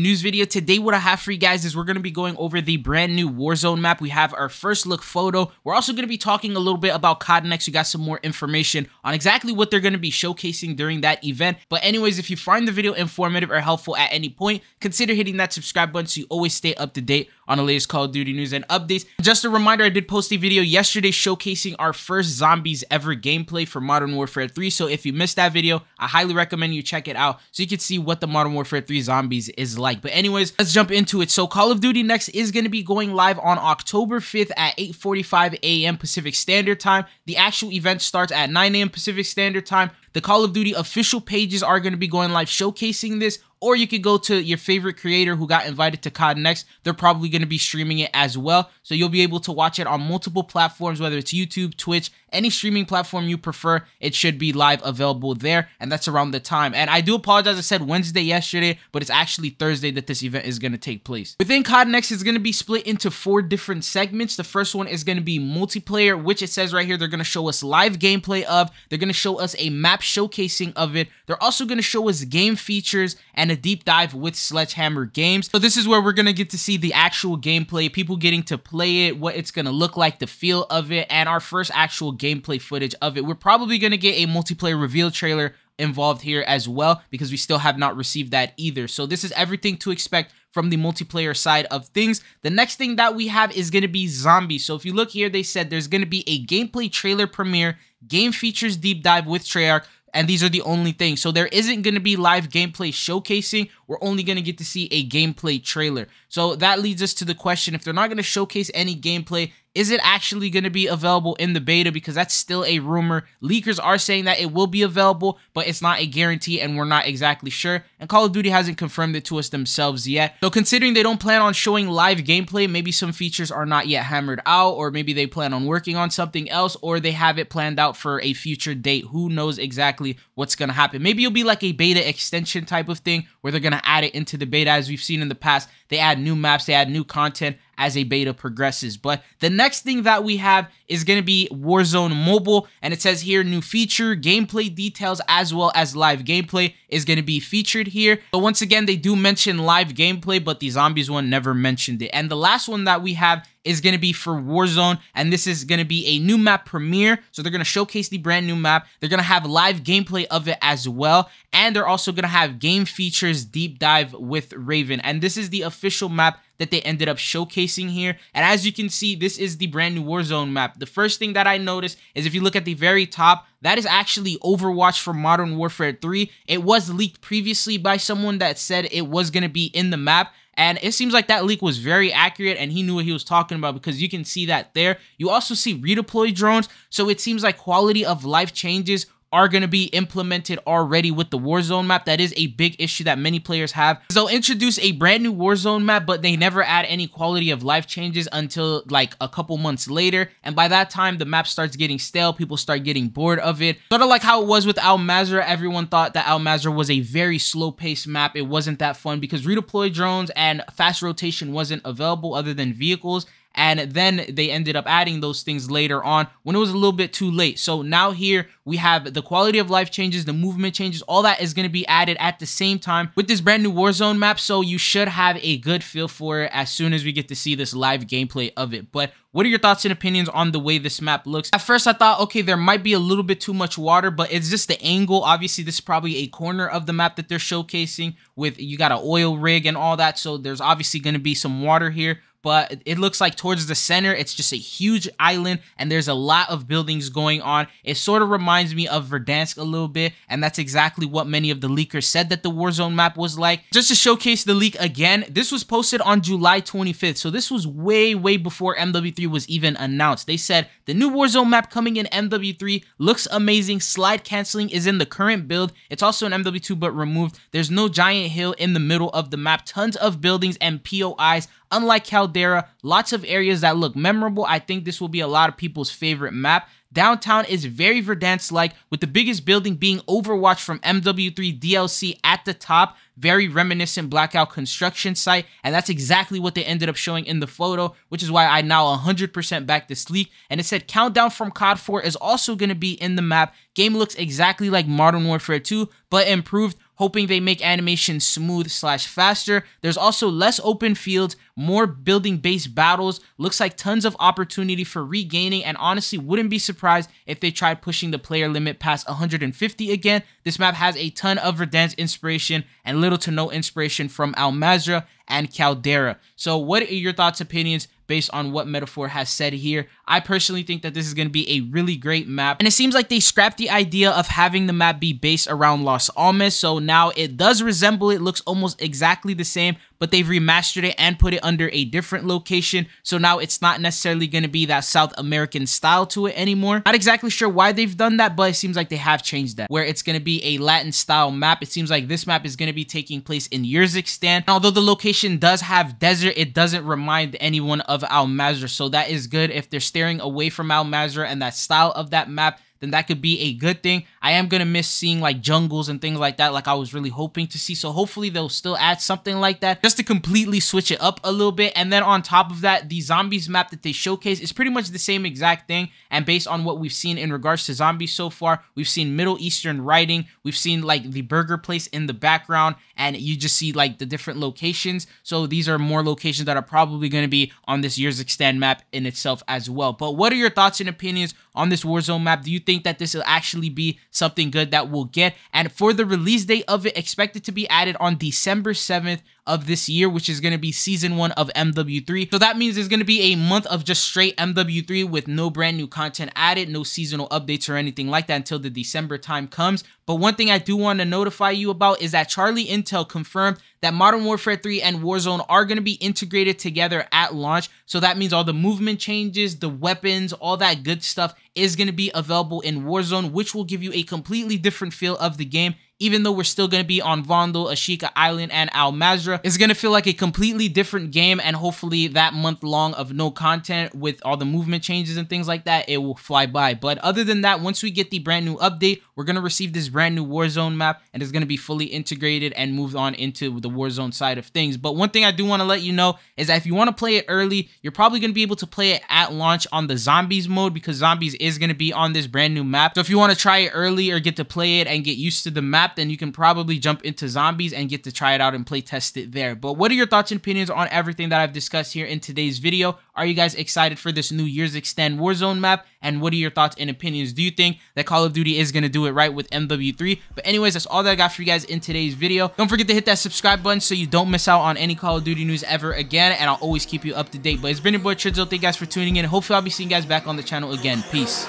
News video today. What I have for you guys is we're going to be going over the brand new Warzone map. We have our first look photo. We're also going to be talking a little bit about COD Next. We got some more information on exactly what they're going to be showcasing during that event. But anyways, if you find the video informative or helpful at any point, consider hitting that subscribe button so you always stay up to date on the latest Call of Duty news and updates. Just a reminder, I did post a video yesterday showcasing our first zombies ever gameplay for Modern Warfare 3. So if you missed that video, I highly recommend you check it out so you can see what the Modern Warfare 3 zombies is like. But anyways, let's jump into it. So Call of Duty Next is going to be going live on October 5th at 8:45 a.m. Pacific Standard Time. The actual event starts at 9 a.m. Pacific Standard Time. The Call of Duty official pages are going to be going live showcasing this, or you could go to your favorite creator who got invited to COD Next. They're probably going to be streaming it as well, so you'll be able to watch it on multiple platforms, whether it's YouTube, Twitch, any streaming platform you prefer. It should be live available there, and that's around the time. And I do apologize, I said Wednesday yesterday, but it's actually Thursday that this event is going to take place. Within COD Next, it's going to be split into 4 different segments. The first one is going to be multiplayer, which it says right here they're going to show us live gameplay of. They're going to show us a map showcasing of it. They're also going to show us game features and a deep dive with Sledgehammer Games. So this is where we're going to get to see the actual gameplay, people getting to play it, what it's going to look like, the feel of it, and our first actual gameplay footage of it. We're probably going to get a multiplayer reveal trailer involved here as well, because we still have not received that either. So this is everything to expect from the multiplayer side of things. The next thing that we have is going to be zombies. So if you look here, they said there's going to be a gameplay trailer premiere, game features deep dive with Treyarch, and these are the only things. So there isn't going to be live gameplay showcasing. We're only going to get to see a gameplay trailer. So that leads us to the question, if they're not going to showcase any gameplay, is it actually going to be available in the beta? Because that's still a rumor. Leakers are saying that it will be available, but it's not a guarantee and we're not exactly sure. And Call of Duty hasn't confirmed it to us themselves yet. So considering they don't plan on showing live gameplay, maybe some features are not yet hammered out, or maybe they plan on working on something else, or they have it planned out for a future date. Who knows exactly what's going to happen? Maybe it'll be like a beta extension type of thing where they're going to add it into the beta. As we've seen in the past, they add new maps, they add new content as a beta progresses. But the next thing that we have is going to be Warzone Mobile, and it says here new feature, gameplay details as well as live gameplay is going to be featured here. So once again, they do mention live gameplay, but the zombies one never mentioned it. And the last one that we have is going to be for Warzone, and this is going to be a new map premiere. So they're going to showcase the brand new map. They're going to have live gameplay of it as well, and they're also going to have game features deep dive with Raven. And this is the official map that they ended up showcasing here. And as you can see, this is the brand new Warzone map. The first thing that I noticed is if you look at the very top, that is actually Overwatch for Modern Warfare 3. It was leaked previously by someone that said it was going to be in the map, and it seems like that leak was very accurate and he knew what he was talking about, because you can see that there. You also see redeploy drones, so it seems like quality of life changes are going to be implemented already with the Warzone map. That is a big issue that many players have. They'll introduce a brand new Warzone map, but they never add any quality of life changes until like a couple months later. And by that time, the map starts getting stale. People start getting bored of it. Sort of like how it was with Al Mazrah. Everyone thought that Al Mazrah was a very slow-paced map. It wasn't that fun because redeploy drones and fast rotation wasn't available other than vehicles. And then they ended up adding those things later on when it was a little bit too late. So now here we have the quality of life changes, the movement changes, all that is going to be added at the same time with this brand new Warzone map. So you should have a good feel for it as soon as we get to see this live gameplay of it. But what are your thoughts and opinions on the way this map looks? At first I thought, okay, there might be a little bit too much water, but it's just the angle. Obviously this is probably a corner of the map that they're showcasing with, you got an oil rig and all that. So there's obviously going to be some water here. But it looks like towards the center, it's just a huge island, and there's a lot of buildings going on. It sort of reminds me of Verdansk a little bit, and that's exactly what many of the leakers said that the Warzone map was like. Just to showcase the leak again, this was posted on July 25th, so this was way before MW3 was even announced. They said, the new Warzone map coming in MW3 looks amazing. Slide canceling is in the current build. It's also in MW2 but removed. There's no giant hill in the middle of the map. Tons of buildings and POIs. Unlike Caldera, lots of areas that look memorable. I think this will be a lot of people's favorite map. Downtown is very Verdansk-like, with the biggest building being Overwatch from MW3 DLC at the top. Very reminiscent Blackout construction site, and that's exactly what they ended up showing in the photo, which is why I now 100% back this leak. And it said Countdown from COD 4 is also going to be in the map. Game looks exactly like Modern Warfare 2, but improved. hoping they make animation smooth / faster. There's also less open fields, more building based battles, looks like tons of opportunity for regaining, and honestly wouldn't be surprised if they tried pushing the player limit past 150 again. This map has a ton of Verdansk inspiration and little to no inspiration from Al Mazrah and Caldera. So what are your thoughts, opinions based on what Metaphor has said here? I personally think that this is going to be a really great map, and it seems like they scrapped the idea of having the map be based around Los Alamos, so now it does resemble it, looks almost exactly the same, but they've remastered it and put it under a different location, so now it's not necessarily going to be that South American style to it anymore. Not exactly sure why they've done that, but it seems like they have changed that, where it's going to be a Latin style map. It seems like this map is going to be taking place in Urzikstan. Although the location does have desert, it doesn't remind anyone of Al Mazrah, so that is good. If they're steering away from Al Mazrah and that style of that map, then that could be a good thing. I am going to miss seeing like jungles and things like that, like I was really hoping to see. So hopefully they'll still add something like that just to completely switch it up a little bit. And then on top of that, the zombies map that they showcase is pretty much the same exact thing. And based on what we've seen in regards to zombies so far, we've seen Middle Eastern writing, we've seen like the burger place in the background, and you just see like the different locations. So these are more locations that are probably going to be on this Urzikstan map in itself as well. But what are your thoughts and opinions on this Warzone map? Do you think that this will actually be something good that we'll get? And for the release date of it, expected to be added on December 7th of this year, which is going to be season 1 of MW3. So that means there's going to be a month of just straight MW3 with no brand new content added, no seasonal updates or anything like that until the December time comes. But one thing I do want to notify you about is that Charlie Intel confirmed that Modern Warfare 3 and Warzone are going to be integrated together at launch. So that means all the movement changes, the weapons, all that good stuff is going to be available in Warzone, which will give you a completely different feel of the game. Even though we're still going to be on Vondel, Ashika Island, and Al Mazrah, it's going to feel like a completely different game, and hopefully that month long of no content with all the movement changes and things like that, it will fly by. But other than that, once we get the brand new update, we're going to receive this brand new Warzone map, and it's going to be fully integrated and moved on into the Warzone side of things. But one thing I do want to let you know is that if you want to play it early, you're probably going to be able to play it at launch on the Zombies mode, because Zombies is going to be on this brand new map. So if you want to try it early or get to play it and get used to the map, then you can probably jump into Zombies and get to try it out and play test it there. But what are your thoughts and opinions on everything that I've discussed here in today's video? Are you guys excited for this new Urzikstan Warzone map? And what are your thoughts and opinions? Do you think that Call of Duty is going to do it right with MW3? But anyways, that's all that I got for you guys in today's video. Don't forget to hit that subscribe button so you don't miss out on any Call of Duty news ever again, and I'll always keep you up to date. But it's been your boy Tridzo. Thank you guys for tuning in. Hopefully I'll be seeing you guys back on the channel again. Peace.